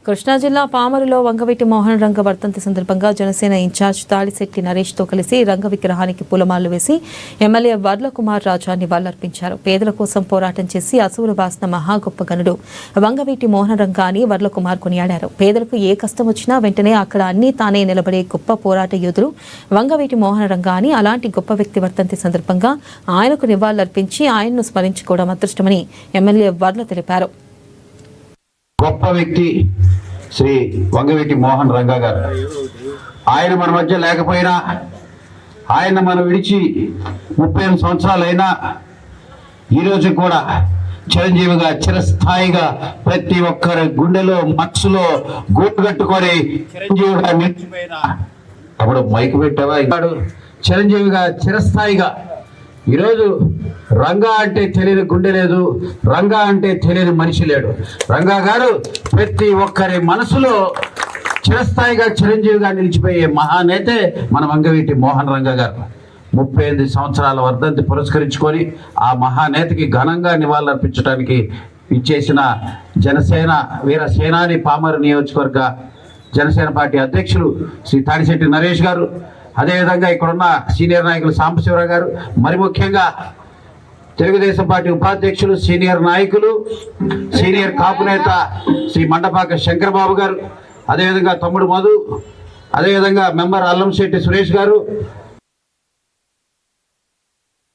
కృష్ణా జిల్లా పామరులో వంగవీటి మోహన్ రంగ వర్ధంతి సందర్భంగా జనసేన ఇన్ఛార్జ్ తాడిశెట్టి నరేష్తో కలిసి రంగ విగ్రహానికి పూలమాలలు వేసి ఎమ్మెల్యే వర్ల కుమార్ రాజా నివాళులర్పించారు. పేదల కోసం పోరాటం చేసి అసూలు బాసిన మహా గొప్ప గనుడు వంగవీటి మోహన్ రంగ అని వర్ల కుమార్ కొనియాడారు. పేదలకు ఏ కష్టం వచ్చినా వెంటనే అక్కడ అన్నీ తానే నిలబడే గొప్ప పోరాట యోధుడు వంగవీటి మోహన్ రంగ అని. అలాంటి గొప్ప వ్యక్తి వర్ధంతి సందర్భంగా ఆయనకు నివాళులర్పించి ఆయన్ను స్మరించుకోవడం అదృష్టమని ఎమ్మెల్యే వర్ల తెలిపారు. గొప్ప వ్యక్తి శ్రీ వంగవీటి మోహన్ రంగ గారు. ఆయన మన మధ్య లేకపోయినా, ఆయన మనం విడిచి 38 సంవత్సరాలైనా ఈరోజు కూడా చిరంజీవిగా చిరస్థాయిగా ప్రతి ఒక్కరి గుండెలో మనసులో గూడు కట్టుకొని చిరంజీవిగా నిలిచిపోయిన అప్పుడు మైకు పెట్టావా ఇన్నాడు చిరంజీవిగా చిరస్థాయిగా. ఈరోజు రంగా అంటే తెలియని గుండె లేదు, రంగా అంటే తెలియని మనిషి లేడు. రంగా గారు ప్రతి ఒక్కరి మనసులో చిరస్థాయిగా చిరంజీవిగా నిలిచిపోయే మహానేతే మన వంగవీటి మోహన్ రంగ గారు. 38 సంవత్సరాల వర్ధంతి పురస్కరించుకొని ఆ మహానేతకి ఘనంగా నివాళులర్పించడానికి ఇచ్చేసిన జనసేన వీరసేనాని పామరు నియోజకవర్గ జనసేన పార్టీ అధ్యక్షులు శ్రీ తాడిశెట్టి నరేష్ గారు, అదేవిధంగా ఇక్కడున్న సీనియర్ నాయకులు సాంబశివరావు గారు, మరి ముఖ్యంగా తెలుగుదేశం పార్టీ ఉపాధ్యక్షులు సీనియర్ నాయకులు సీనియర్ కాపు నేత శ్రీ మండపాక శంకరబాబు గారు, అదేవిధంగా తమ్ముడు మధు, అదేవిధంగా మెంబర్ అల్లంశెట్టి సురేష్ గారు,